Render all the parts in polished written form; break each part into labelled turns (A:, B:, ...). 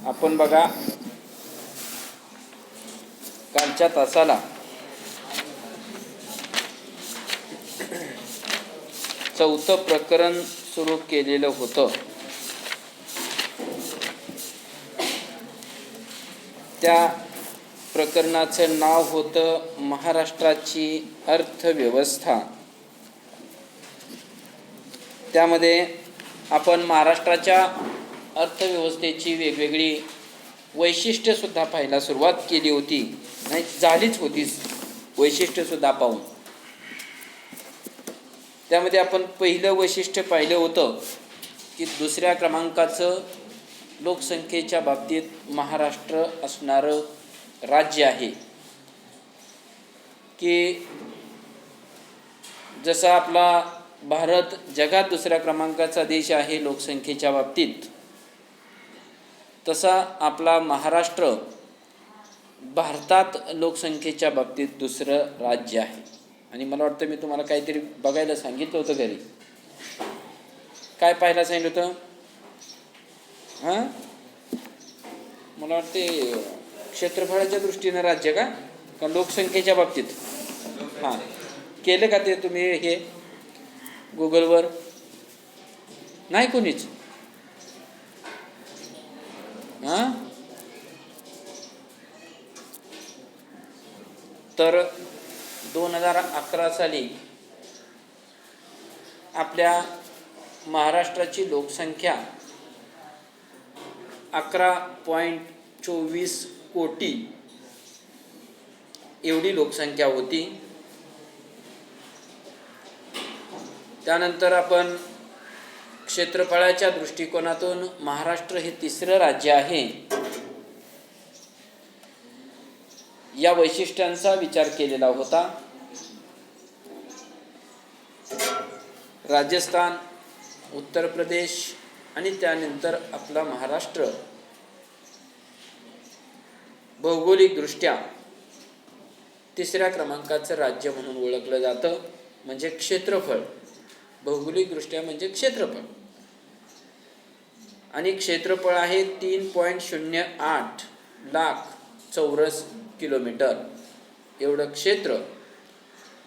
A: आपण बघा कालच्या तासाला चौथं प्रकरण सुरू केलेलं होतं. त्या प्रकरणाचं नाव होतं महाराष्ट्राची अर्थव्यवस्था. त्यामध्ये आपण महाराष्ट्राच्या अर्थव्यवस्थेची वेगवेगळी वैशिष्ट्यसुद्धा पाहायला सुरुवात केली होती. नाही झालीच होतीच वैशिष्ट्यसुद्धा पाहून. त्यामध्ये आपण पहिलं वैशिष्ट्य पाहिलं होतं की दुसऱ्या क्रमांकाचं लोकसंख्येच्या बाबतीत महाराष्ट्र असणारं राज्य आहे. की जसा आपला भारत जगात दुसऱ्या क्रमांकाचा देश आहे लोकसंख्येच्या बाबतीत, तसा आपला महाराष्ट्र भारतात लोकसंख्येच्या बाबतीत दुसरं राज्य आहे. आणि मला वाटतं मी तुम्हाला काहीतरी बघायला सांगितलं होतं घरी. काय पाहायला सांगितलं होतं? मला वाटते क्षेत्रफळाच्या दृष्टीनं राज्य का लोकसंख्येच्या बाबतीत? केलं का ते तुम्ही हे गुगलवर? नाही कोणीच? तर 2011 साली आपल्या महाराष्ट्राची लोकसंख्या 11.24 कोटी एवढी लोकसंख्या होती. त्यानंतर आपण क्षेत्रफळाच्या दृष्टिकोनातून महाराष्ट्र हे तिसरं राज्य आहे. या वैशिष्ट्यांचा विचार केलेला होता. राजस्थान, उत्तर प्रदेश आणि त्यानंतर आपला महाराष्ट्र भौगोलिकदृष्ट्या तिसऱ्या क्रमांकाचं राज्य म्हणून ओळखलं जातं. म्हणजे क्षेत्रफळ, भौगोलिकदृष्ट्या म्हणजे क्षेत्रफळ. आणि क्षेत्रफळ आहे 3.08 लाख चौरस किलोमीटर. एवढं क्षेत्र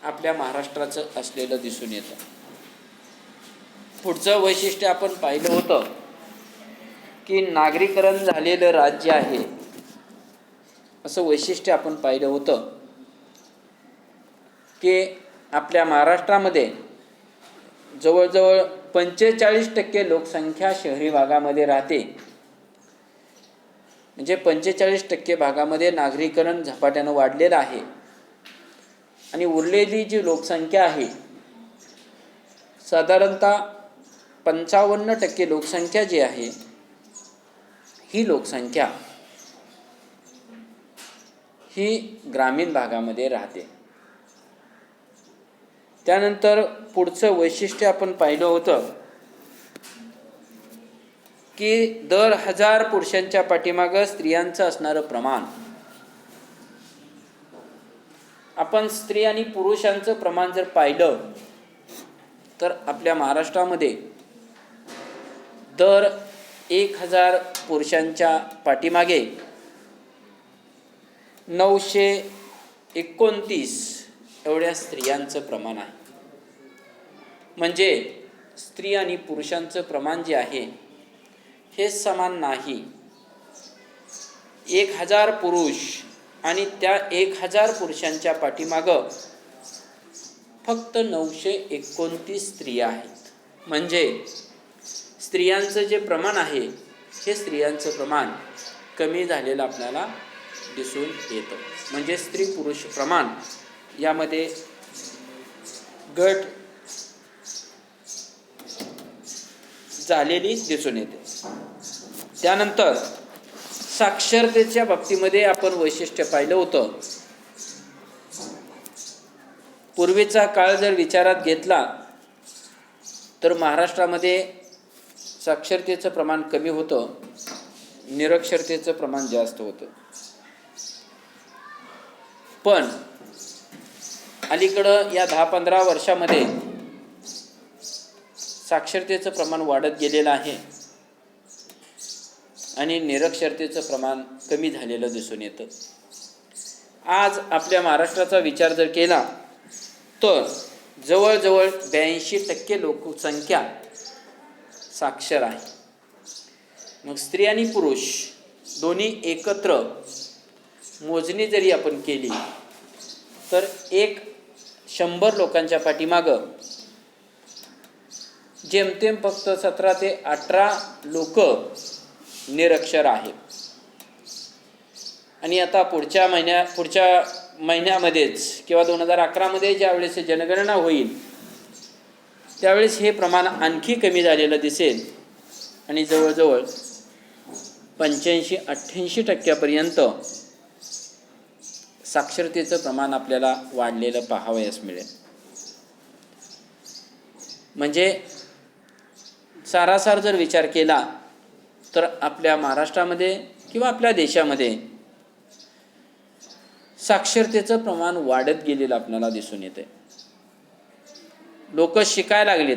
A: आपल्या महाराष्ट्राचं असलेलं दिसून येतं. पुढचं वैशिष्ट्य आपण पाहिलं होतं की नागरीकरण झालेलं राज्य आहे, असं वैशिष्ट्य आपण पाहिलं होतं. की आपल्या महाराष्ट्रामध्ये जवळजवळ 45% लोकसंख्या शहरी भागामध्ये राहते. म्हणजे 45% भागामध्ये नागरीकरण झपाट्यानं वाढलेलं आहे. आणि उरलेली जी लोकसंख्या आहे, साधारणतः 55% लोकसंख्या जी आहे, ही लोकसंख्या ही ग्रामीण भागामध्ये राहते. त्यानंतर पुढचं वैशिष्ट्य आपण पाहिलं होतं की दर 1000 पुरुषांच्या पाठीमागं स्त्रियांचं असणारं प्रमाण. आपण स्त्री आणि पुरुषांचं प्रमाण जर पाहिलं तर आपल्या महाराष्ट्रामध्ये दर 1000 पुरुषांच्या पाठीमागे 929 एवढ्या स्त्रियांचं प्रमाण आहे. म्हणजे स्त्री आणि पुरुषांचं प्रमाण जे आहे हे समान नाही. 1000 पुरुष आणि त्या 1000 पुरुषांच्या पाठीमागं फक्त 929 स्त्रिया आहेत. म्हणजे स्त्रियांचं जे प्रमाण आहे हे स्त्रियांचं प्रमाण कमी झालेलं आपल्याला दिसून येतं. म्हणजे स्त्री पुरुष प्रमाण यामध्ये घट झालेली दिसून येते. त्यानंतर साक्षरतेच्या बाबतीमध्ये आपण वैशिष्ट्य पाहिलं होतं. पूर्वीचा काळ जर विचारात घेतला तर महाराष्ट्रामध्ये साक्षरतेचं प्रमाण कमी होतं, निरक्षरतेचं प्रमाण जास्त होतं. पण अलीकडं या 10-15 वर्षामध्ये साक्षरतेचं प्रमाण वाढत गेलेलं आहे. आणि निरक्षरतेचं प्रमाण कमी झालेलं दिसून येतं. आज आपल्या महाराष्ट्राचा विचार जर केला तर जवळजवळ 82% लोकसंख्या साक्षर आहे. मग स्त्री आणि पुरुष दोन्ही एकत्र मोजणी जरी आपण केली तर 100 लोकांच्या पाठीमागं जेमतेम फक्त 17 ते 18 लोक निरक्षर आहेत. आणि आता पुढच्या महिन्यामध्येच किंवा 2011 ज्यावेळेस जनगणना होईल त्यावेळेस हे प्रमाण आणखी कमी झालेलं दिसेल आणि जवळजवळ 85-88% साक्षरतेचं प्रमाण आपल्याला वाढलेलं पाहावयास मिळेल. म्हणजे सारासार जर विचार केला तर आपल्या महाराष्ट्रामध्ये किंवा आपल्या देशामध्ये साक्षरतेचं प्रमाण वाढत गेलेलं आपल्याला दिसून येते. लोक शिकायला लागलेत.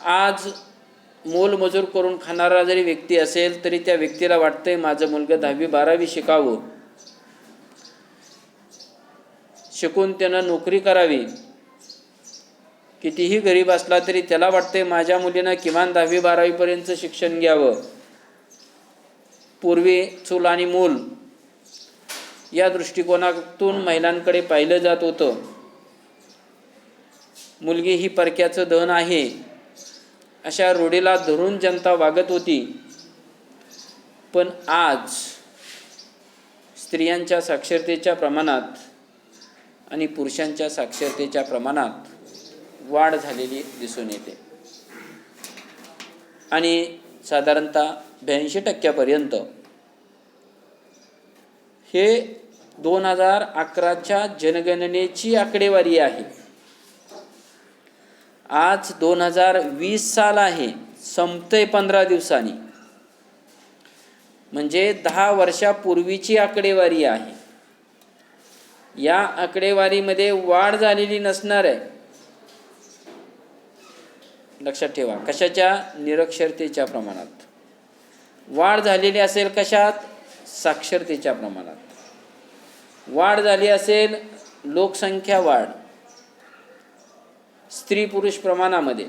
A: आज मोलमजूर करून खाणारा जरी व्यक्ती असेल तरी त्या व्यक्तीला वाटतंय माझं मुलगं 10वी-12वी शिकावं, शिकून त्यानं नोकरी करावी. कितीही गरीब असला तरी त्याला वाटतंय माझ्या मुलीनं किमान 10वी-12वीपर्यंत शिक्षण घ्यावं. पूर्वी चूल आणि मूल या दृष्टिकोनातून महिलांकडे पाहिलं जात होतं. मुलगी ही परक्याचं धन आहे अशा रूढीला धरून जनता वागत होती. पण आज स्त्रियांच्या साक्षरतेच्या प्रमाणात आणि पुरुषांच्या साक्षरतेच्या प्रमाणात वाढ झालेली दिसून येते. आणि साधारणतः 82% हे 2011च्या जनगणनेची आकडेवारी आहे. आज 2020 साल आहे, संपतंय 15 दिवसांनी. म्हणजे 10 वर्षापूर्वीची आकडेवारी आहे. या आकडेवारीमध्ये वाढ झालेली नसणार आहे. लक्षात ठेवा, कशाच्या? निरक्षरतेच्या प्रमाणात वाढ झालेली असेल. कशात? साक्षरतेच्या प्रमाणात वाढ झाली असेल. लोकसंख्या वाढ, स्त्री पुरुष प्रमाणामध्ये,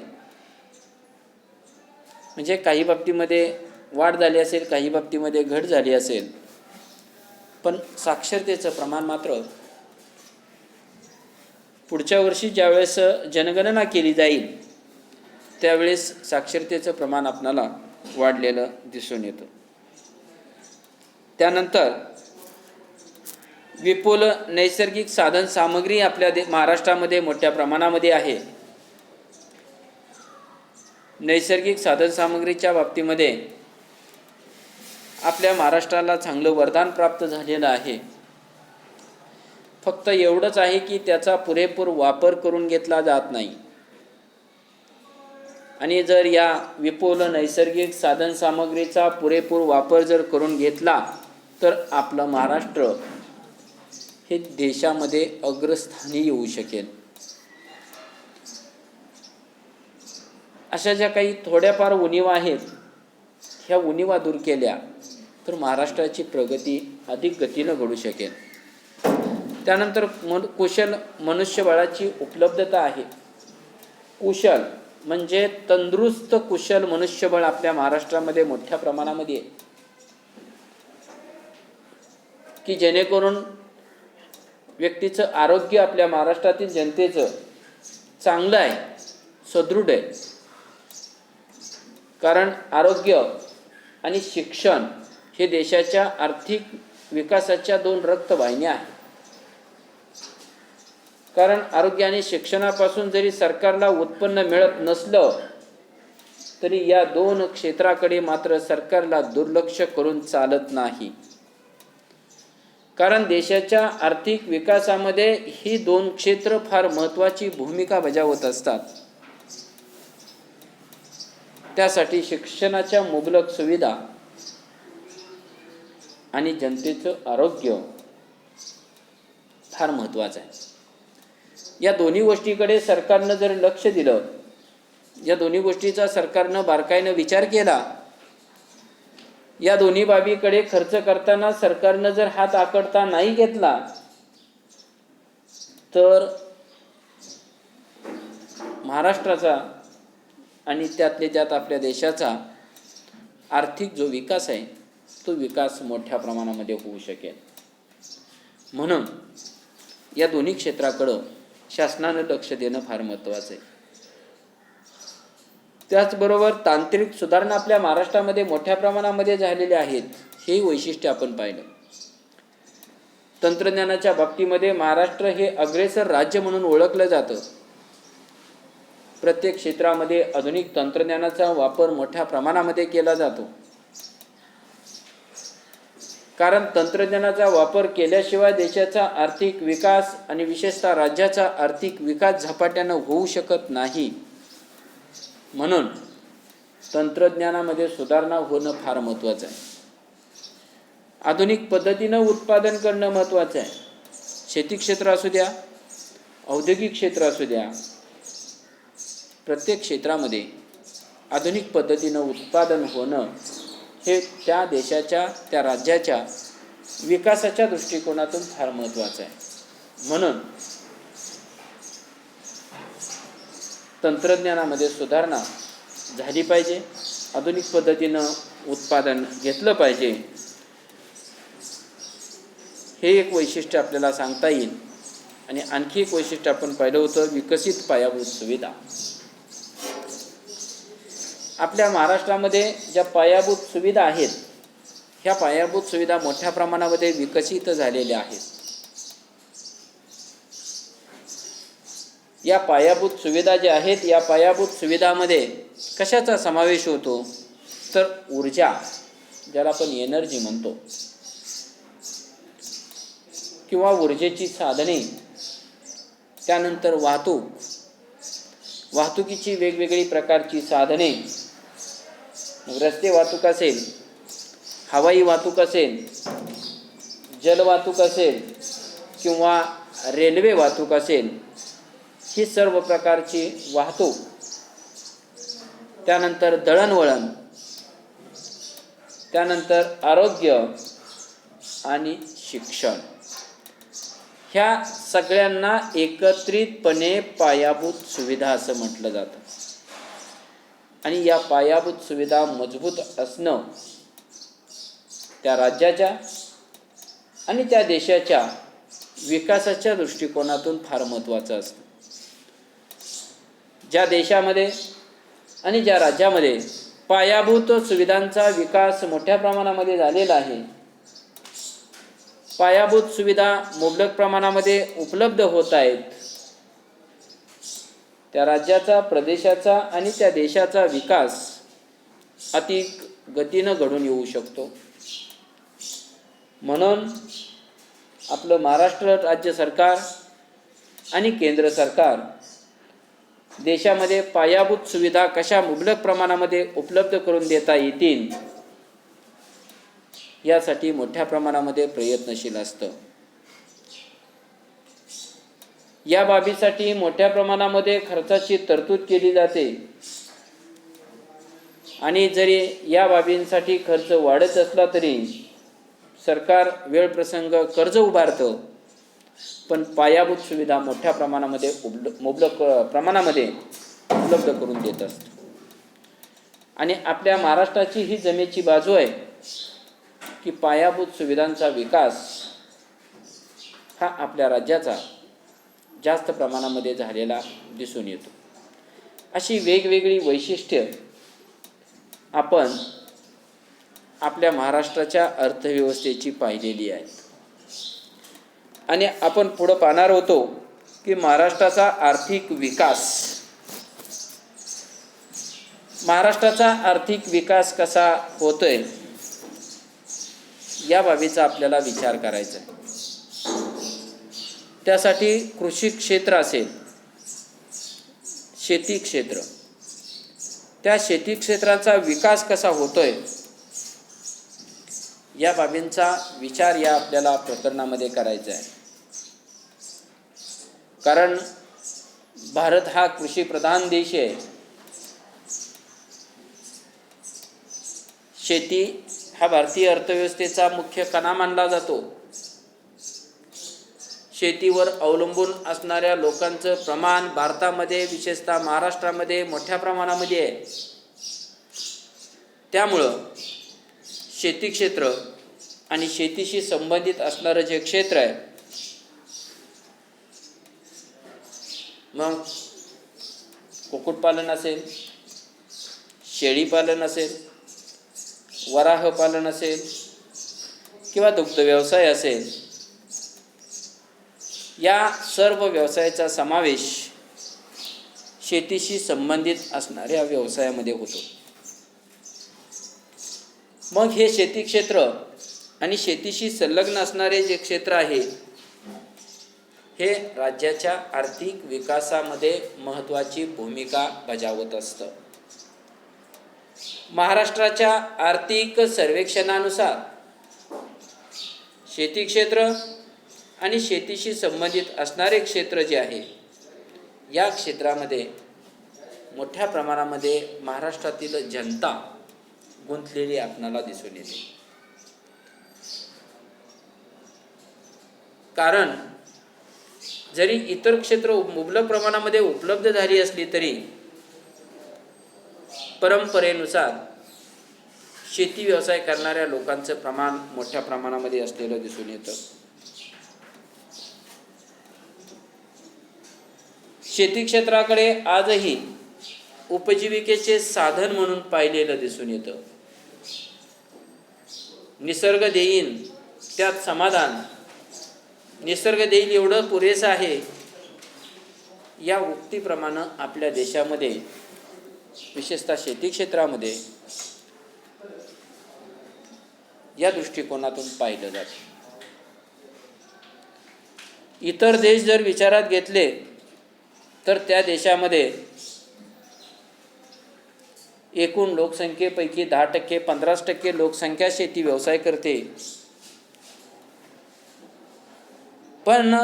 A: म्हणजे काही बाबतीमध्ये वाढ झाली असेल, काही बाबतीमध्ये घट झाली असेल. पण साक्षरतेचं प्रमाण मात्र पुढच्या वर्षी ज्यावेळेस जनगणना केली जाईल त्यावेळेस साक्षरतेचं प्रमाण आपल्याला वाढलेलं दिसून येतं. त्यानंतर विपुल नैसर्गिक साधन सामग्री आपल्या महाराष्ट्रामध्ये मोठ्या प्रमाणामध्ये आहे. नैसर्गिक साधन सामग्रीच्या बाबतीमध्ये आपल्या महाराष्ट्राला चांगलं वरदान प्राप्त झालेलं आहे. फक्त एवढंच आहे की त्याचा पुरेपूर वापर करून घेतला जात नाही. आणि जर या विपुल नैसर्गिक साधन सामग्रीचा पुरेपूर वापर जर करून घेतला तर आपलं महाराष्ट्र हे देशामध्ये अग्रस्थानी येऊ शकेल. अशा ज्या काही थोड्याफार उणीवा आहेत ह्या उणीवा दूर केल्या तर महाराष्ट्राची प्रगती अधिक गतीनं घडू शकेल. त्यानंतर कुशल मनुष्यबळाची उपलब्धता आहे. कुशल म्हणजे तंदुरुस्त कुशल मनुष्यबळ आपल्या महाराष्ट्रामध्ये मोठ्या प्रमाणामध्ये आहे की जेणेकरून व्यक्तीचं आरोग्य आपल्या महाराष्ट्रातील जनतेचं चांगलं आहे, सदृढ आहे. कारण आरोग्य आणि शिक्षण हे देशाच्या आर्थिक विकासाच्या 2 रक्तवाहिन्या आहेत. कारण आरोग्य आणि शिक्षणापासून जरी सरकारला उत्पन्न मिळत नसलं तरी या 2 क्षेत्राकडे मात्र सरकारला दुर्लक्ष करून चालत नाही. कारण देशाच्या आर्थिक विकासामध्ये ही 2 क्षेत्र फार महत्त्वाची भूमिका बजावत असतात. त्यासाठी शिक्षणाच्या मुबलक सुविधा आणि जनतेचं आरोग्य फार महत्त्वाचं आहे. या दोन्ही गोष्टीकडे सरकारनं जर लक्ष दिलं, या दोन्ही गोष्टीचा सरकारनं बारकाईनं विचार केला या दोन्ही बाबीकडे खर्च करताना सरकारनं जर हात आखडता नाही घेतला तर महाराष्ट्राचा आणि त्यातले त्यात आपल्या देशाचा आर्थिक जो विकास आहे तो विकास मोठ्या प्रमाणामध्ये होऊ शकेल. म्हणून या दोन्ही क्षेत्राकडं शासनानं लक्ष देणं फार महत्त्वाचं आहे. त्याचबरोबर तांत्रिक सुधारणा आपल्या महाराष्ट्रामध्ये मोठ्या प्रमाणामध्ये झालेल्या आहेत, हे वैशिष्ट्य आपण पाहिलं. तंत्रज्ञानाच्या बाबतीमध्ये महाराष्ट्र हे अग्रेसर राज्य म्हणून ओळखलं जातं. प्रत्येक क्षेत्रामध्ये आधुनिक तंत्रज्ञानाचा वापर मोठ्या प्रमाणामध्ये केला जातो. कारण तंत्रज्ञानाचा वापर केल्याशिवाय देशाचा आर्थिक विकास आणि विशेषतः राज्याचा आर्थिक विकास झपाट्यानं होऊ शकत नाही. म्हणून तंत्रज्ञानामध्ये सुधारणा होणं फार महत्त्वाचं आहे. आधुनिक पद्धतीनं उत्पादन करणं महत्त्वाचं आहे. शेती क्षेत्र असू द्या, औद्योगिक क्षेत्र असू द्या, प्रत्येक क्षेत्रामध्ये आधुनिक पद्धतीनं उत्पादन होणं हे त्या देशाच्या, त्या राज्याच्या विकासाच्या दृष्टिकोनातून फार महत्त्वाचं आहे. म्हणून तंत्रज्ञानामध्ये सुधारणा झाली पाहिजे, आधुनिक पद्धतीनं उत्पादन घेतलं पाहिजे, हे एक वैशिष्ट्य आपल्याला सांगता येईल. आणि आणखी एक वैशिष्ट्य आपण पाहिलं होतं, विकसित पायाभूत सुविधा. आपल्या महाराष्ट्रामध्ये ज्या पायाभूत सुविधा आहेत, ह्या पायाभूत सुविधा मोठ्या प्रमाणामध्ये विकसित झालेल्या आहेत. या पायाभूत सुविधा ज्या आहेत, या पायाभूत सुविधामध्ये कशाचा समावेश होतो तर ऊर्जा, ज्याला आपण एनर्जी म्हणतो, किंवा ऊर्जेची साधने, त्यानंतर वाहतुकीची वेगवेगळी प्रकारची साधने, रस्ते वाहतूक असेल, हवाई वाहतूक असेल, जलवाहतूक असेल किंवा रेल्वे वाहतूक असेल, ही सर्व प्रकारची वाहतूक, त्यानंतर दळणवळण, त्यानंतर आरोग्य आणि शिक्षण, ह्या सगळ्यांना एकत्रितपणे पायाभूत सुविधा असं म्हटलं जातं. आणि या पायाभूत सुविधा मजबूत असणं त्या राज्याच्या आणि त्या देशाच्या विकासाच्या दृष्टिकोनातून फार महत्त्वाचं असतं. ज्या देशामध्ये आणि ज्या राज्यामध्ये पायाभूत सुविधांचा विकास मोठ्या प्रमाणामध्ये झालेला आहे, पायाभूत सुविधा मुबलक प्रमाणामध्ये उपलब्ध होत आहेत, त्या राज्याचा, प्रदेशाचा आणि त्या देशाचा विकास अधिक गतीनं घडून येऊ शकतो. म्हणून आपलं महाराष्ट्र राज्य सरकार आणि केंद्र सरकार देशामध्ये पायाभूत सुविधा कशा मुबलक प्रमाणामध्ये उपलब्ध करून देता येतील यासाठी मोठ्या प्रमाणामध्ये प्रयत्नशील असतं. या बाबीसाठी मोठ्या प्रमाणामध्ये खर्चाची तरतूद केली जाते. आणि जरी या बाबींसाठी खर्च वाढत असला तरी सरकार वेळ प्रसंग कर्ज उभारतं, पण पायाभूत सुविधा मोठ्या प्रमाणामध्ये मुबलक प्रमाणामध्ये उपलब्ध करून देत असतं. आणि आपल्या महाराष्ट्राची ही जमेची बाजू आहे की पायाभूत सुविधांचा विकास हा आपल्या राज्याचा जास्त प्रमाणामध्ये झालेला दिसून येतो. अशी वेगवेगळी वैशिष्ट्य आपण आपल्या महाराष्ट्राच्या अर्थव्यवस्थेची पाहिलेली आहेत. आणि आपण पुढं पाहणार होतो की महाराष्ट्राचा आर्थिक विकास, महाराष्ट्राचा आर्थिक विकास कसा होतोय या बाबीचा आपल्याला विचार करायचा आहे. त्यासाठी कृषी क्षेत्र असेल, शेती क्षेत्र, त्या शेती क्षेत्राचा विकास कसा होतोय या बाबींचा विचार या आपल्याला प्रकरणामध्ये करायचा आहे. कारण भारत हा कृषी प्रधान देश आहे. शेती हा भारतीय अर्थव्यवस्थेचा मुख्य कणा मानला जातो. शेतीवर अवलंबून असणाऱ्या लोकांचं प्रमाण भारतामध्ये, विशेषतः महाराष्ट्रामध्ये मोठ्या प्रमाणामध्ये आहे. त्यामुळं शेती क्षेत्र आणि शेतीशी संबंधित असणारं जे क्षेत्र आहे, मग कुक्कुटपालन असेल, शेळीपालन असेल, वराहपालन असेल किंवा दुग्धव्यवसाय असेल, या सर्व व्यवसायाचा समावेश शेतीशी संबंधित असणाऱ्या व्यवसायामध्ये होतो. मग हे शेती क्षेत्र आणि शेतीशी संलग्न असणारे जे क्षेत्र आहे, हे राज्याच्या आर्थिक विकासामध्ये महत्त्वाची भूमिका बजावत असतं. महाराष्ट्राच्या आर्थिक सर्वेक्षणानुसार शेती क्षेत्र आणि शेतीशी संबंधित असणारे क्षेत्र जे आहे, या क्षेत्रामध्ये मोठ्या प्रमाणामध्ये महाराष्ट्रातील जनता गुंतलेली आपणाला दिसून येते. कारण जरी इतर क्षेत्र मुबलक प्रमाणामध्ये उपलब्ध झाली असली तरी परंपरेनुसार शेती व्यवसाय करणाऱ्या लोकांचं प्रमाण मोठ्या प्रमाणामध्ये असलेलं दिसून येतं. शेती क्षेत्राकडे आजही उपजीविकेचे साधन म्हणून पाहिलेलं दिसून येतं. निसर्ग देईन त्यात समाधान, निसर्ग देईल एवढं पुरेसं आहे, या उक्तीप्रमाणे आपल्या देशामध्ये विशेषतः शेती क्षेत्रामध्ये या दृष्टिकोनातून पाहिलं जातं. इतर देश जर विचारात घेतले तर त्या देशामध्ये एकूण लोकसंख्येपैकी 10%, 15% लोकसंख्या शेती व्यवसाय करते. पण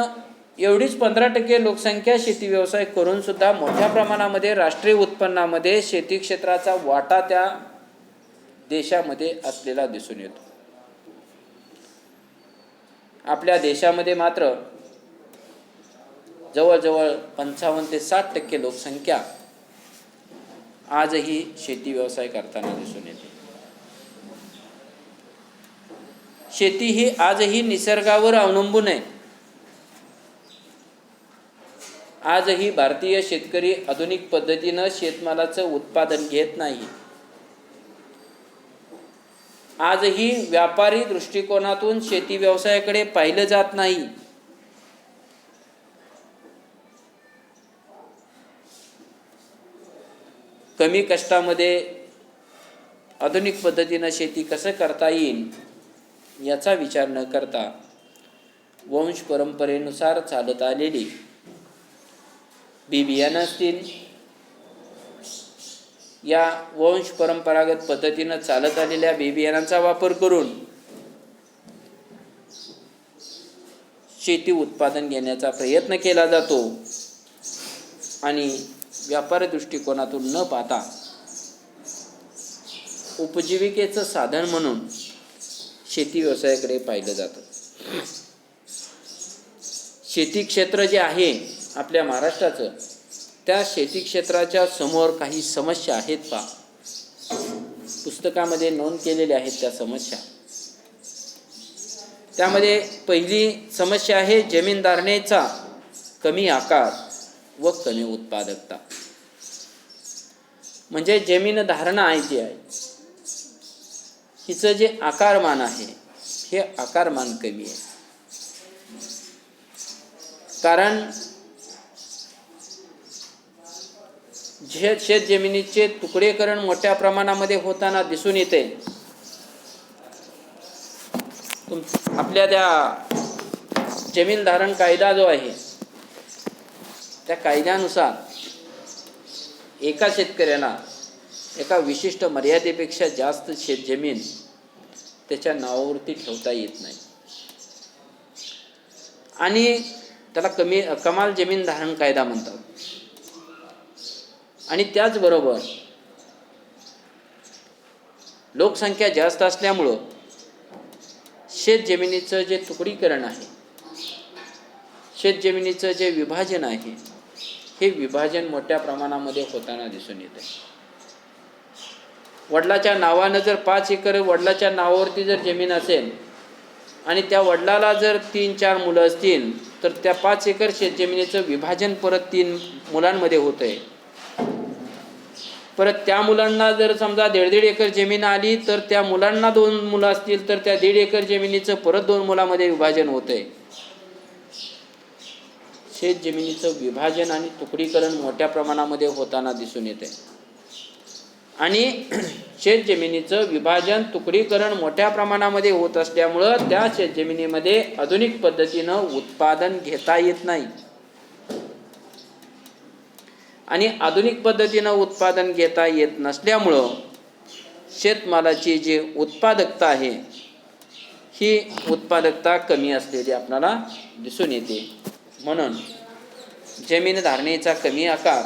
A: एवढीच 15% लोकसंख्या शेती व्यवसाय करून सुद्धा मोठ्या प्रमाणामध्ये राष्ट्रीय उत्पन्नामध्ये शेती क्षेत्राचा वाटा त्या देशामध्ये असलेला दिसून येतो. आपल्या देशामध्ये मात्र जवळजवळ 55 ते 60% लोकसंख्या आजही शेती व्यवसाय करताना दिसून येते. शेती ही आजही निसर्गावर अवलंबून आहे. आजही भारतीय शेतकरी आधुनिक पद्धतीनं शेतमालाचं उत्पादन घेत नाही. आजही व्यापारी दृष्टिकोनातून शेती व्यवसायाकडे पाहिलं जात नाही. कमी कष्टामध्ये आधुनिक पद्धतीनं शेती कसं करता येईल याचा विचार न करता वंश परंपरेनुसार चालत आलेली बी बियाणं असतील, या वंश परंपरागत पद्धतीनं चालत आलेल्या बी बियाणांचा वापर करून शेती उत्पादन घेण्याचा प्रयत्न केला जातो आणि व्यापारी दृष्टिकोनातून न पाहता उपजीविकेचं साधन म्हणून शेती व्यवसायाकडे पाहिलं जातं. शेती क्षेत्र जे आहे आपल्या महाराष्ट्राचं, त्या शेती क्षेत्राच्या समोर काही समस्या आहेत पहा. पुस्तकामध्ये नोंद केलेल्या आहेत त्या समस्या. त्यामध्ये पहिली समस्या आहे जमीन धारणेचा कमी आकार व कमी उत्पादकता. म्हणजे जमीन धारणा आहे जी आहे, हिचं जे आकारमान आहे हे आकारमान कमी आहे. कारण शेत जमिनीचे तुकडेकरण मोठ्या प्रमाणामध्ये होताना दिसून येते. आपल्या त्या जमीन धारण कायदा जो आहे त्या कायद्यानुसार एका शेतकऱ्याला एका विशिष्ट मर्यादेपेक्षा जास्त शेतजमीन त्याच्या नावावरती ठेवता येत नाही आणि त्याला कमाल जमीन धारण कायदा म्हणतात. आणि त्याचबरोबर लोकसंख्या जास्त असल्यामुळं शेत जमिनीचं जे तुकडीकरण आहे, शेत जमिनीचं जे विभाजन आहे, हे विभाजन मोठ्या प्रमाणामध्ये होताना दिसून येते. वडिलाच्या नावानं जर 5 एकर वडिलाच्या नावावरती जर जमीन असेल आणि त्या वडिलाला जर 3-4 मुलं असतील, तर त्या 5 एकर शेतजमिनीचं विभाजन परत 3 मुलांमध्ये होतं आहे. परत त्या मुलांना जर समजा 1.5 एकर जमीन आली, तर त्या मुलांना 2 मुलं असतील, तर त्या 1.5 एकर जमिनीचं परत 2 मुलांमध्ये विभाजन होतं आहे. शेत जमिनीचं विभाजन आणि तुकडीकरण मोठ्या प्रमाणामध्ये होताना दिसून येते. आणि शेत जमिनीचं विभाजन तुकडीकरण मोठ्या प्रमाणामध्ये होत असल्यामुळं त्या शेत जमिनीमध्ये आधुनिक पद्धतीनं उत्पादन घेता येत नाही. आणि आधुनिक पद्धतीनं उत्पादन घेता येत नसल्यामुळं शेतमालाची जी उत्पादकता आहे, ही उत्पादकता कमी असलेली आपल्याला दिसून येते. म्हणून जमीन धारणेचा कमी आकार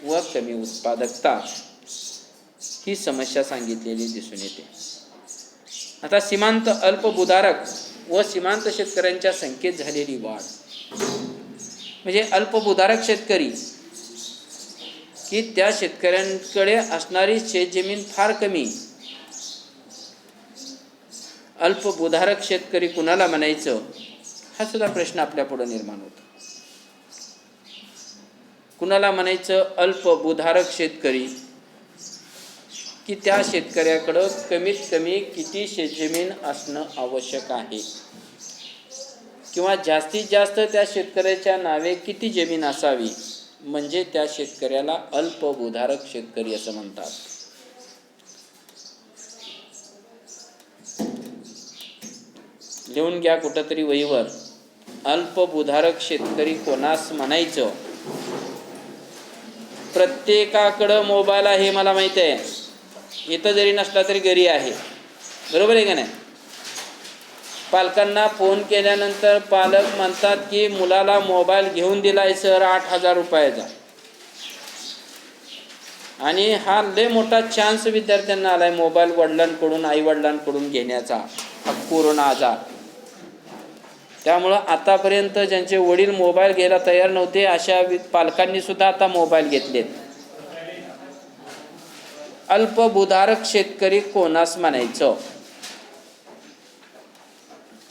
A: व कमी उत्पादकता ही समस्या सांगितलेली दिसून येते. आता सीमांत अल्पभूधारक व सीमांत शेतकऱ्यांच्या संख्येत झालेली वाढ, म्हणजे अल्पभूधारक शेतकरी की त्या शेतकऱ्यांकडे असणारी शेतजमीन फार कमी. अल्पभूधारक शेतकरी कुणाला म्हणायचं, हा सुद्धा प्रश्न आपल्या पुढे निर्माण होतो. कुणाला म्हणायचं अल्पभूधारक शेतकरी, की त्या शेतकऱ्याकडं कमीत कमी किती शेतजमीन असणं आवश्यक आहे, किंवा जास्तीत जास्त त्या शेतकऱ्याच्या नावे किती जमीन असावी, म्हणजे त्या शेतकऱ्याला अल्पभूधारक शेतकरी असं म्हणतात. लिहून घ्या कुठंतरी वहीवर, अल्पभूधारक शेतकरी कोणास म्हणायचं. प्रत्येकाकडं मोबाईल आहे, मला माहिती आहे. इथं जरी नसला तरी घरी आहे, बरोबर आहे का नाही? पालकांना फोन केल्यानंतर पालक म्हणतात की मुलाला मोबाईल घेऊन दिलाय सर 8,000 रुपयाचा. आणि हा लय मोठा चान्स विद्यार्थ्यांना आलाय मोबाईल वडिलांकडून, आई वडिलांकडून घेण्याचा, हा कोरोना आजार. त्यामुळं आतापर्यंत ज्यांचे वडील मोबाईल घ्यायला तयार नव्हते, अशा पालकांनी सुद्धा आता मोबाईल घेतलेत. अल्पभूधारक शेतकरी कोणास म्हणायचं,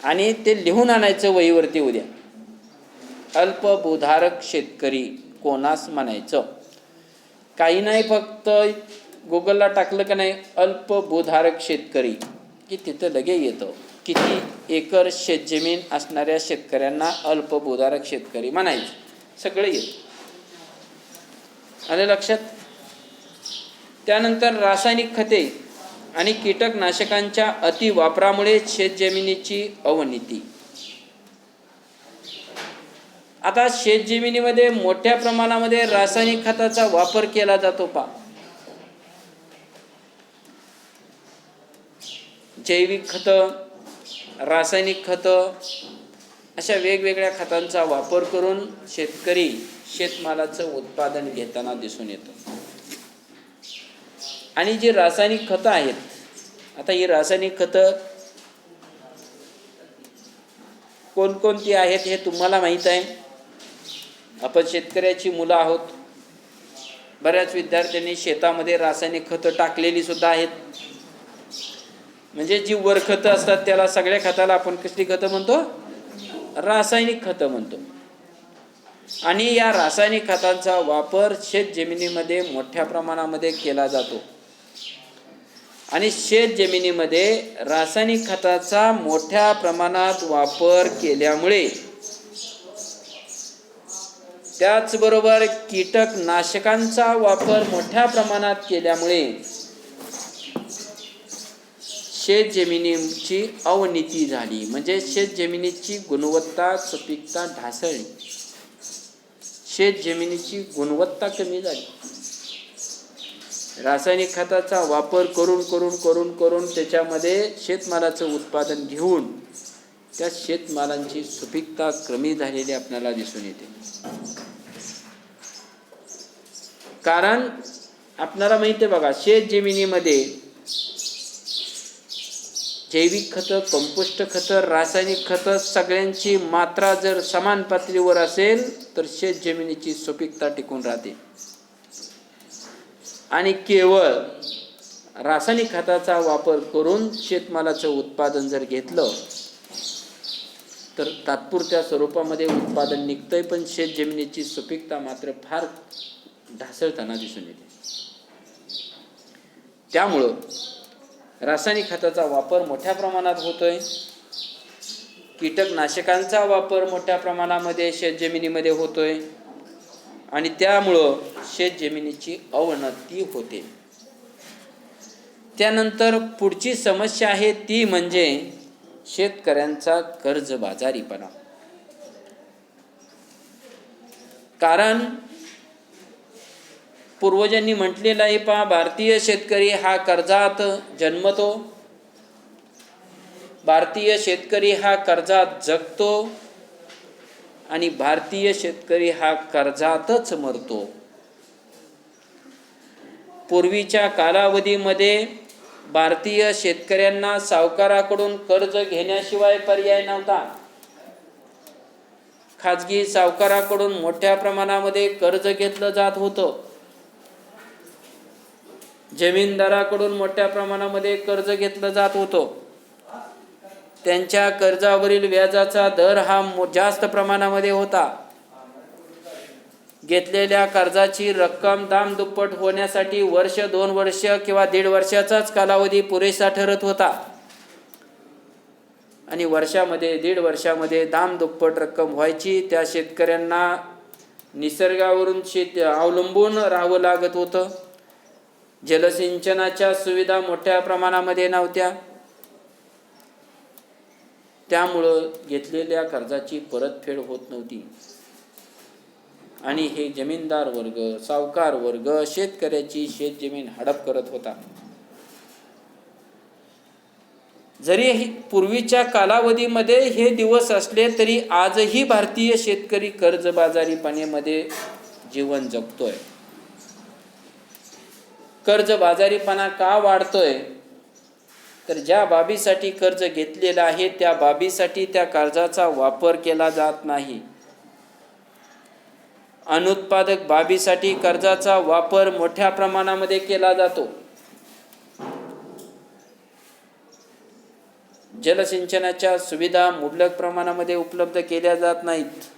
A: आणि ते लिहून आणायचं वहीवरती उद्या. अल्पभूधारक शेतकरी कोणास म्हणायचं. काही नाही, फक्त गुगलला टाकलं का नाही अल्पभूधारक शेतकरी, की तिथं लगे येतं किती एकर शेतजमीन असणाऱ्या शेतकऱ्यांना अल्पभूधारक शेतकरी म्हणायचं. सगळं येतं. आलं लक्षात? त्यानंतर रासायनिक खते आणि कीटकनाशकांच्या अतिवापरामुळे शेतजमिनीची अवनती. आता शेतजमिनीमध्ये मोठ्या प्रमाणामध्ये रासायनिक खताचा वापर केला जातो. जैविक खतं, रासायनिक खतं, अशा वेगवेगळ्या खतांचा वापर करून शेतकरी शेतमालाचं उत्पादन घेताना दिसून येतं. आणि जी रासायनिक खतं आहेत, आता ही रासायनिक खतं कोणकोणती आहेत हे तुम्हाला माहीत आहे. आपण शेतकऱ्याची मुलं आहोत. बऱ्याच विद्यार्थ्यांनी शेतामध्ये रासायनिक खतं टाकलेली सुद्धा आहेत. म्हणजे जी वरखतं असतात त्याला, सगळ्या खताला आपण कसली खतं म्हणतो? रासायनिक खतं म्हणतो. आणि या रासायनिक खतांचा वापर शेत जमिनीमध्ये मोठ्या प्रमाणामध्ये केला जातो. आणि शेत जमिनीमध्ये रासायनिक खताचा मोठ्या प्रमाणात वापर केल्यामुळे, त्याचबरोबर कीटकनाशकांचा वापर मोठ्या प्रमाणात केल्यामुळे शेत जमिनीची अवनती झाली. म्हणजे शेत जमिनीची गुणवत्ता, सुपीकता ढासळली. शेत जमिनीची गुणवत्ता कमी झाली. रासायनिक खताचा वापर करून करून करून करून त्याच्यामध्ये शेतमालाचं उत्पादन घेऊन त्या शेतमालांची सुपीकता कमी झालेली आपल्याला दिसून येते. कारण आपल्याला माहिती आहे बघा, शेत जमिनीमध्ये जैविक खतं, कंपोस्ट खतं, रासायनिक खतं सगळ्यांची मात्रा जर समान पातळीवर असेल तर शेत जमिनीची सुपीकता टिकून राहते. आणि केवळ रासायनिक खताचा वापर करून शेतमालाचं उत्पादन जर घेतलं तर तात्पुरत्या स्वरूपामध्ये उत्पादन निघतंय, पण शेत जमिनीची सुपीकता मात्र फार ढासळताना दिसून येते. त्यामुळं रासायनिक खताचा वापर मोठ्या प्रमाणात होतोय, कीटकनाशकांचा वापर मोठ्या प्रमाणामध्ये शेतजमिनीमध्ये होतोय आणि त्यामुळं शेतजमिनीची अवनती होते. त्यानंतर पुढची समस्या आहे ती म्हणजे शेतकऱ्यांचा कर्जबाजारीपणा. कारण पूर्वजांनी म्हटलेलं आहे पहा, भारतीय शेतकरी हा कर्जात जन्मतो, भारतीय शेतकरी हा कर्जात जगतो आणि भारतीय शेतकरी हा कर्जातच मरतो. पूर्वीच्या कालावधीमध्ये भारतीय शेतकऱ्यांना सावकाराकडून कर्ज घेण्याशिवाय पर्याय नव्हता. खाजगी सावकाराकडून मोठ्या प्रमाणामध्ये कर्ज घेतलं जात होतं, जमीनदाराकडून मोठ्या प्रमाणामध्ये कर्ज घेतलं जात होतं. त्यांच्या कर्जावरील व्याजाचा दर हा जास्त प्रमाणामध्ये होता. घेतलेल्या कर्जाची रक्कम दामदुप्पट होण्यासाठी वर्ष, 2 वर्ष किंवा 1.5 वर्षाचाच कालावधी पुरेसा ठरत होता आणि वर्षामध्ये 1.5 वर्षामध्ये दामदुप्पट रक्कम व्हायची. त्या शेतकऱ्यांना निसर्गावरून अवलंबून राहावं लागत होतं. जलसिंचनाच्या सुविधा मोठ्या प्रमाणामध्ये नव्हत्या, त्यामुळं घेतलेल्या कर्जाची परतफेड होत नव्हती आणि हे जमीनदार वर्ग, सावकार वर्ग शेतकऱ्याची शेतजमीन हडप करत होता. जरी पूर्वीच्या कालावधीमध्ये हे दिवस असले तरी आजही भारतीय शेतकरी कर्जबाजारीपणामध्ये जीवन जगतोय. कर्जबाजारीपणा का वाढतोय तर ज्या बाबीसाठी कर्ज घेतलेला आहे त्या बाबीसाठी त्या कर्जाचा वापर केला जात नाही. अनुत्पादक बाबीसाठी कर्जाचा वापर मोठ्या प्रमाणामध्ये केला जातो. जलसिंचनाच्या सुविधा मुबलक प्रमाणामध्ये उपलब्ध केल्या जात नाहीत.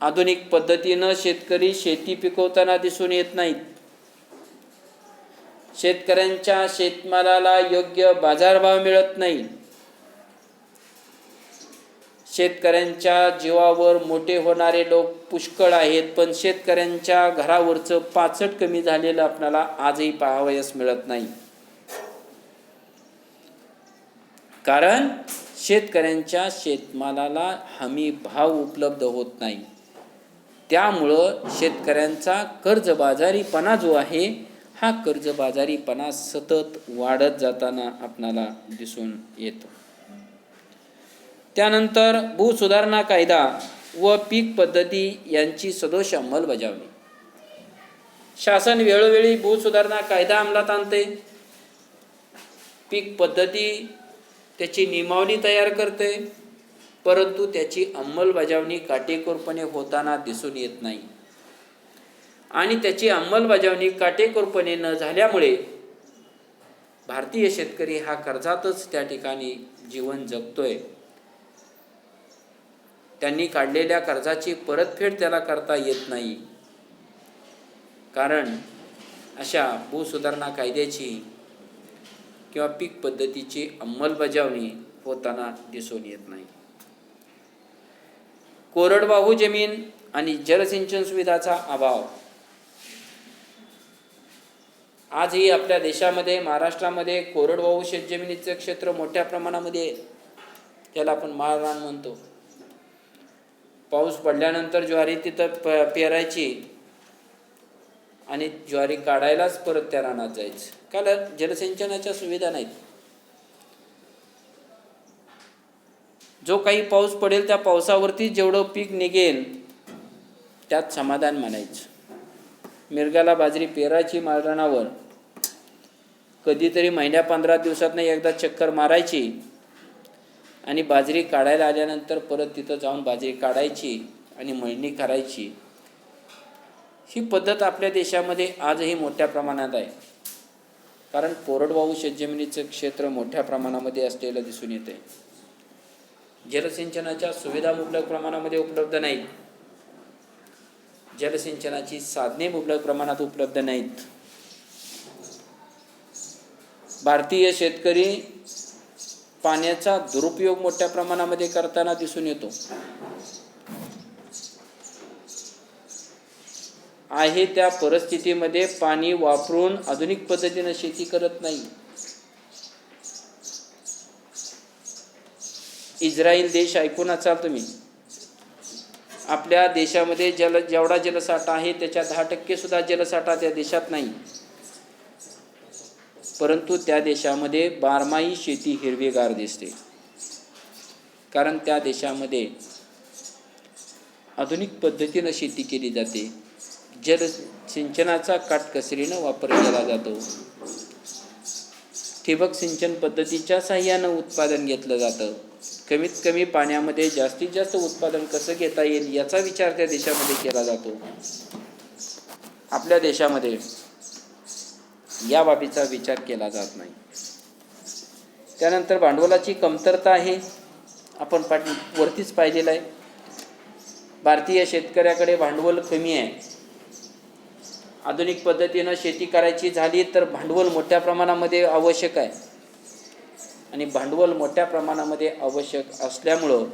A: आधुनिक पद्धतीनं शेतकरी शेती पिकवताना दिसून येत नाहीत. शेतकऱ्यांच्या शेतमालाला योग्य बाजारभाव मिळत नाही. शेतकऱ्यांच्या जीवावर मोठे होणारे लोक पुष्कळ आहेत, पण शेतकऱ्यांच्या घरावरचं पाचट कमी झालेलं आपल्याला आजही पाहावयास मिळत नाही. कारण शेतकऱ्यांच्या शेतमालाला हमी भाव उपलब्ध होत नाही. त्यामुळं शेतकऱ्यांचा कर्जबाजारीपणा जो आहे हा कर्जबाजारीपणा सतत वाढत जाताना आपणाला दिसून येतो. त्यानंतर भूसुधारणा कायदा व पीक पद्धती यांची सदोष अंमलबजावणी. शासन वेळोवेळी भूसुधारणा कायदा अंमलात आणते, पीक पद्धती त्याची नियमावली तयार करते, परंतु त्याची अंमलबजावणी काटेकोरपणे होताना दिसून येत नाही. आणि त्याची अंमलबजावणी काटेकोरपणे न झाल्यामुळे भारतीय शेतकरी हा कर्जातच त्या ठिकाणी जीवन जगतोय. त्यांनी काढलेल्या कर्जाची परतफेड त्याला करता येत नाही, कारण अशा भूसुधारणा कायद्याची किंवा पीक पद्धतीची अंमलबजावणी होताना दिसून येत नाही. कोरडवाहू जमीन आणि जलसिंचन सुविधाचा अभाव. आजही आपल्या देशामध्ये, महाराष्ट्रामध्ये कोरडवाहू शेतजमिनीचं क्षेत्र मोठ्या प्रमाणामध्ये आहे. त्याला आपण माळरान म्हणतो. पाऊस पडल्यानंतर ज्वारी तिथं पेरायची आणि ज्वारी काढायलाच परत त्या रानात जायचं. कारण जलसिंचनाच्या सुविधा नाहीत. जो काही पाऊस पडेल त्या पावसावरती जेवढं पीक निघेल त्यात समाधान मानायचं. मिरगाला बाजरी पेरायची माळरानावर, कधीतरी महिन्या 15 दिवसातनं एकदा चक्कर मारायची आणि बाजरी काढायला आल्यानंतर परत तिथं जाऊन बाजरी काढायची आणि मळणी करायची. ही पद्धत आपल्या देशामध्ये आजही मोठ्या प्रमाणात आहे. कारण कोरडवाहू शेतजमिनीचं क्षेत्र मोठ्या प्रमाणामध्ये असलेलं दिसून येते. जलसिंचनाच्या सुविधा मुबलक प्रमाणामध्ये उपलब्ध नाहीत. जलसिंचनाची साधने मुबलक प्रमाणात उपलब्ध नाहीत. भारतीय शेतकरी पाण्याचा दुरुपयोग मोठ्या प्रमाणामध्ये करताना दिसून येतो. आहे त्या परिस्थितीमध्ये पाणी वापरून आधुनिक पद्धतीने शेती करत नाही. इस्रायल देश ऐकून असाल तुम्ही. आपल्या देशामध्ये जेवढा जलसाठा आहे त्याच्या 10% सुद्धा जलसाठा त्या देशात नाही. परंतु त्या देशामध्ये बारमाही शेती हिरवीगार दिसते. कारण त्या देशामध्ये आधुनिक पद्धतीनं शेती केली जाते. जलसिंचनाचा काटकसरीनं वापर केला जातो. ठिबक सिंचन पद्धतीच्या साहाय्यानं उत्पादन घेतलं जातं. कमीत कमी पाण्यामध्ये जास्तीत जास्त उत्पादन कसं घेता येईल याचा विचार त्या देशामध्ये केला जातो. आपल्या देशामध्ये या बाबीचा विचार केला जात नाही. त्यानंतर भांडवलाची कमतरता आहे. आपण वरतीच पाहिलेलं आहे. भारतीय शेतकऱ्याकडे भांडवल कमी आहे. आधुनिक पद्धतीनं शेती करायची झाली तर भांडवल मोठ्या प्रमाणामध्ये आवश्यक आहे. आणि भांडवल मोठ्या प्रमाणामध्ये आवश्यक असल्यामुळं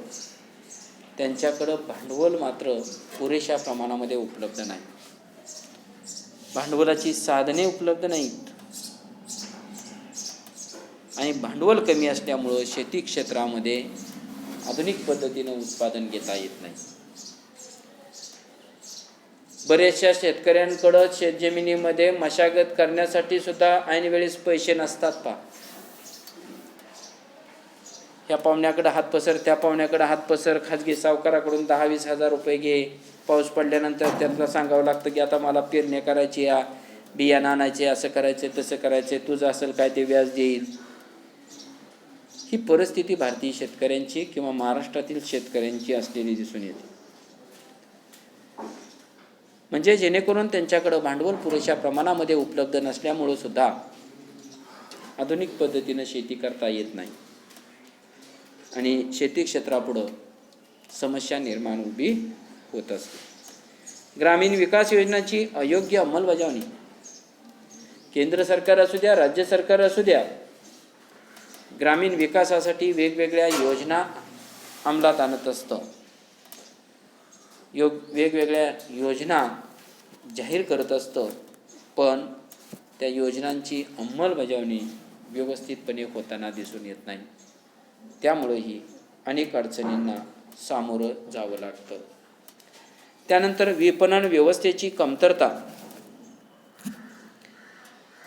A: त्यांच्याकडं भांडवल मात्र पुरेशा प्रमाणामध्ये उपलब्ध नाही. भांडवलाची साधने उपलब्ध नाहीत. आणि भांडवल कमी असल्यामुळं शेती क्षेत्रामध्ये आधुनिक पद्धतीनं उत्पादन घेता येत नाही. बऱ्याचशा शेतकऱ्यांकडं शेतजमिनीमध्ये मशागत करण्यासाठी सुद्धा ऐनवेळेस पैसे नसतात. ह्या पाहुण्याकडे हात पसर, त्या पाहुण्याकडे हात पसर, खाजगी सावकाराकडून 10-20 हजार रुपये घे. पाऊस पडल्यानंतर त्यांना सांगावं लागतं की आता मला पेरणी करायची, बियाणं आणायचे, असं करायचे, तसं करायचे, तुझं असेल काय ते व्याज देईल. ही परिस्थिती भारतीय शेतकऱ्यांची किंवा महाराष्ट्रातील शेतकऱ्यांची असलेली दिसून येते. म्हणजे जेणेकरून त्यांच्याकडं भांडवल पुरेशा प्रमाणामध्ये उपलब्ध नसल्यामुळं सुद्धा आधुनिक पद्धतीनं शेती करता येत नाही. आणि शेती क्षेत्रापुढं समस्या निर्माण उभी होत असते. ग्रामीण विकास योजनांची अयोग्य अंमलबजावणी केंद्र सरकार असू द्या, राज्य सरकार असू द्या, ग्रामीण विकासासाठी वेगवेगळ्या योजना अंमलात आणत असतं. वेगवेगळ्या योजना जाहीर करत असतं. पण त्या योजनांची अंमलबजावणी व्यवस्थितपणे होताना दिसून येत नाही. त्यामुळेही अनेक अडचणींना सामोरं जावं लागतं. त्यानंतर विपणन व्यवस्थेची कमतरता.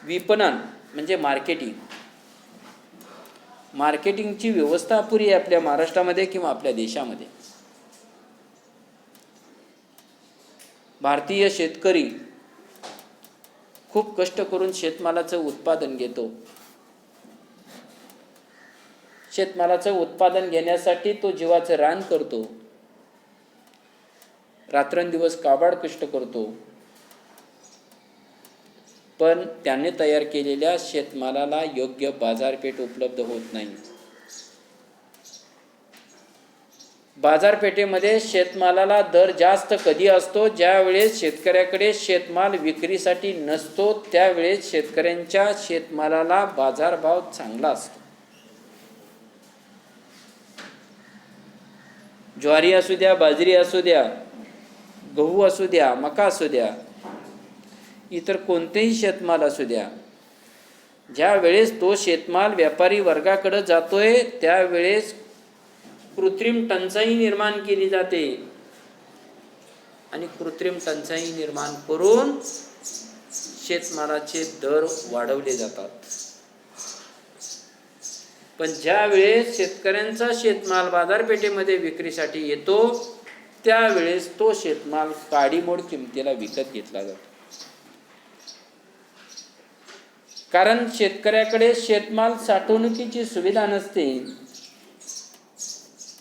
A: विपणन म्हणजे मार्केटिंगची व्यवस्था अपुरी आहे आपल्या महाराष्ट्रामध्ये किंवा आपल्या देशामध्ये. भारतीय शेतकरी खूप कष्ट करून शेतमालाचं उत्पादन घेतो. शेतमालाचं उत्पादन घेण्यासाठी तो जीवाचं रान करतो. रात्रंदिवस काबाड कष्ट करतो. पण त्याने तयार केलेल्या शेतमालाला योग्य बाजारपेठ उपलब्ध होत नाही. बाजारपेठेमध्ये शेतमालाला दर जास्त कधी असतो? ज्या वेळेस शेतकऱ्याकडे शेतमाल विक्रीसाठी नसतो, त्यावेळेस शेतकऱ्यांच्या शेतमालाला बाजारभाव चांगला असतो. ज्वारी असू द्या, बाजरी असू द्या, गहू असू द्या, मका असू द्या, इतर कोणतेही शेतमाल असू द्या, ज्या वेळेस तो शेतमाल व्यापारी वर्गाकडे जातोय त्यावेळेस कृत्रिम टंचाई निर्माण केली जाते. आणि कृत्रिम टंचाई निर्माण करून शेतमालाचे दर वाढवले जातात. पण ज्या वेळेस शेतकऱ्यांचा शेतमाल बाजारपेठेमध्ये विक्रीसाठी येतो त्यावेळेस तो शेतमाल काडीमोड किमतीला विकत घेतला जातो. कारण शेतकऱ्याकडे शेतमाल साठवणुकीची सुविधा नसते.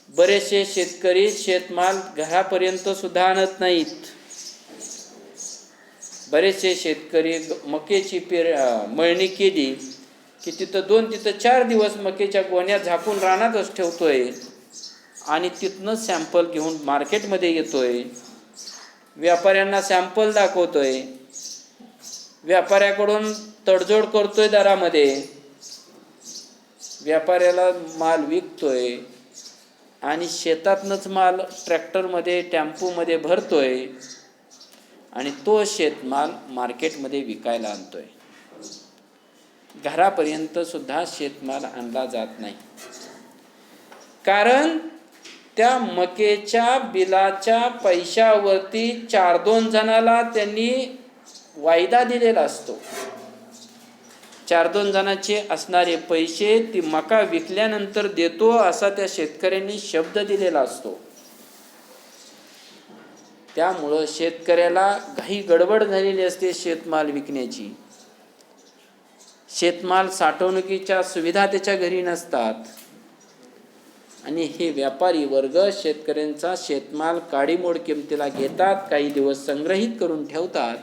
A: बरेचसे शेतकरी शेतमाल घरापर्यंत सुद्धा आणत नाहीत. बरेचसे शेतकरी मक्याची मळणी केली की तिथं 2 तिथं 4 दिवस मक्याच्या गोण्या झाकून रानातच ठेवतोय आणि तिथनं सॅम्पल घेऊन मार्केटमध्ये येतोय, व्यापाऱ्यांना सॅम्पल दाखवतोय, व्यापाऱ्याकडून तडजोड करतोय दरामध्ये, व्यापाऱ्याला माल विकतोय आणि शेतातनंच माल ट्रॅक्टरमध्ये टेम्पोमध्ये भरतोय आणि तो शेतमाल मार्केटमध्ये विकायला आणतोय. घरापर्यंत सुद्धा शेतमाल आणला जात नाही. कारण त्या मकेच्या बिलाच्या पैशावरती 4-2 जणाला त्यांनी वायदा दिलेला असतो. 4-2 जणांचे असणारे पैसे ती मका विकल्यानंतर देतो असा त्या शेतकऱ्यांनी शब्द दिलेला असतो. त्यामुळं शेतकऱ्याला घाई गडबड झालेली असते शेतमाल विकण्याची. शेतमाल साठवणुकीच्या सुविधा त्याच्या घरी नसतात आणि हे व्यापारी वर्ग शेतकऱ्यांचा शेतमाल काडीमोड किमतीला घेतात, काही दिवस संग्रहित करून ठेवतात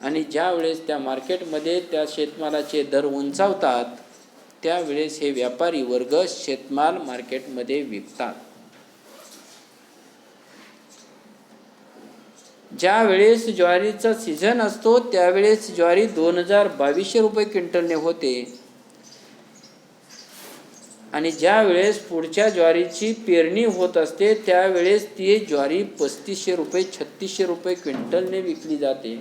A: आणि ज्या वेळेस त्या मार्केटमध्ये त्या शेतमालाचे दर उंचावतात त्यावेळेस हे व्यापारी वर्ग शेतमाल मार्केटमध्ये विकतात. ज्या वेळेस ज्वारीचा सीझन असतो त्यावेळेस ज्वारी 2200 रुपये क्विंटलने होते आणि ज्या वेळेस पुढच्या ज्वारीची पेरणी होत असते त्यावेळेस ती ज्वारी 3500 रुपये 3600 रुपये क्विंटलने विकली जाते.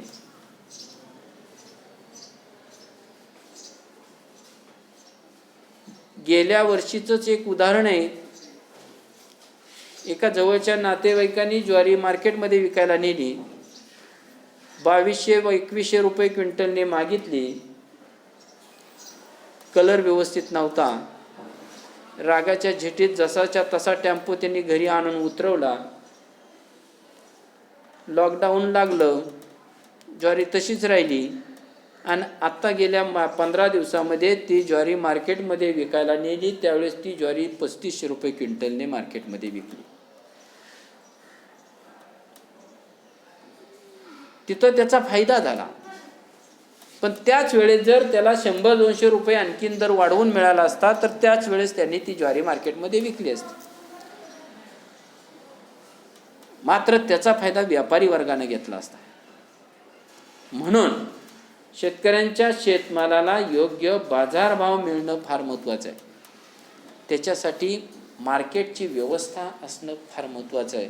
A: गेल्या वर्षीचंच एक उदाहरण आहे. एका जवळच्या नातेवाईकांनी ज्वारी मार्केटमध्ये विकायला नेली, 2200 व 2100 रुपये क्विंटलने मागितली. कलर व्यवस्थित नव्हता. रागाच्या झिटीत जसाच्या तसा टेम्पो त्यांनी घरी आणून उतरवला. लॉकडाऊन लागलं, ज्वारी तशीच राहिली आणि आत्ता गेल्या 15 दिवसामध्ये ती ज्वारी मार्केटमध्ये विकायला नेली त्यावेळेस ती ज्वारी 3500 रुपये क्विंटलने मार्केटमध्ये विकली. तिथं त्याचा फायदा झाला. पण त्याच वेळेस जर त्याला 100-200 रुपये आणखीन दर वाढवून मिळाला असता तर त्याच वेळेस त्यांनी ती ज्वारी मार्केटमध्ये विकली असती. मात्र त्याचा फायदा व्यापारी वर्गाने घेतला असता. म्हणून शेतकऱ्यांच्या शेतमालाला योग्य बाजारभाव मिळणं फार महत्त्वाचं आहे. त्याच्यासाठी मार्केटची व्यवस्था असणं फार महत्त्वाचं आहे.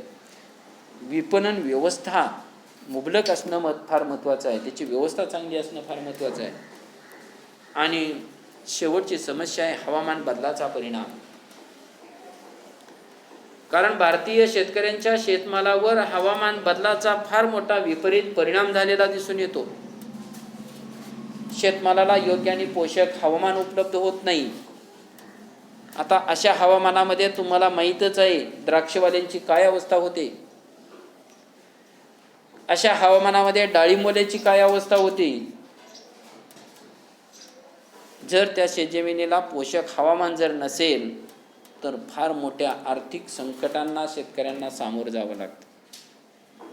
A: विपणन व्यवस्था मुबलक असणं फार महत्त्वाचं आहे. त्याची व्यवस्था चांगली असणं फार महत्त्वाचं आहे. आणि शेवटची समस्या आहे हवामान बदलाचा परिणाम. कारण भारतीय शेतकऱ्यांच्या शेतमालावर हवामान बदलाचा फार मोठा विपरीत परिणाम झालेला दिसून येतो. शेतमालाला योग्य आणि पोषक हवामान उपलब्ध होत नाही. आता अशा हवामानामध्ये तुम्हाला माहीतच आहे द्राक्षवाल्यांची काय अवस्था होते. अशा हवामानामध्ये डाळिंबवाल्याची काय अवस्था होती. जर त्या शेतजमिनीला पोषक हवामान जर नसेल तर फार मोठ्या आर्थिक संकटांना शेतकऱ्यांना सामोरं जावं लागतं.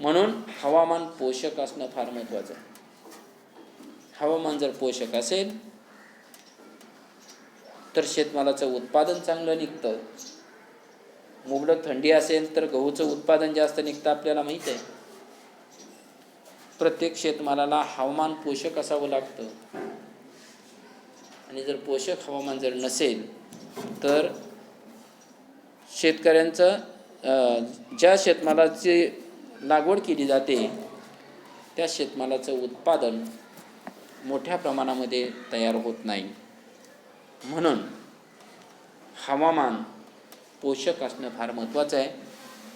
A: म्हणून हवामान पोषक असणं फार महत्त्वाचं आहे. हवामान जर पोषक असेल तर शेतमालाचं उत्पादन चांगलं निघतं. मुबलक थंडी असेल तर गहूचं उत्पादन जास्त निघतं आपल्याला माहीत आहे. प्रत्येक शेतमालाला हवामान पोषक असावं लागतं आणि जर पोषक हवामान जर नसेल तर शेतकऱ्यांचं ज्या शेतमालाची लागवड केली जाते त्या शेतमालाचं उत्पादन मोठ्या प्रमाणामध्ये तयार होत नाही. म्हणून हवामान पोषक असणं फार महत्त्वाचं आहे.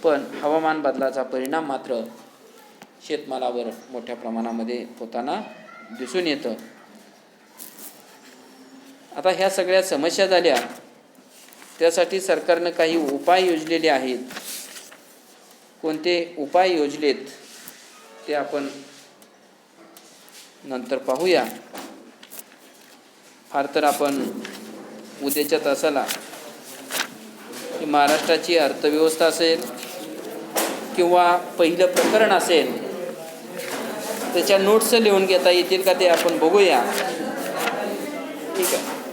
A: पण हवामान बदलाचा परिणाम मात्र शेतमालावर मोठ्या प्रमाणामध्ये होताना दिसून येतं. आता ह्या सगळ्या समस्या झाल्या, त्यासाठी सरकारनं काही उपाय योजलेले आहेत. कोणते उपाय योजलेत ते आपण नंतर पाहूया. फार तर आपण उद्याच्या तासाला ही महाराष्ट्राची अर्थव्यवस्था असेल किंवा पहिलं प्रकरण असेल त्याच्या नोट्स लिहून घेता येतील का ते आपण बघूया. ठीक आहे.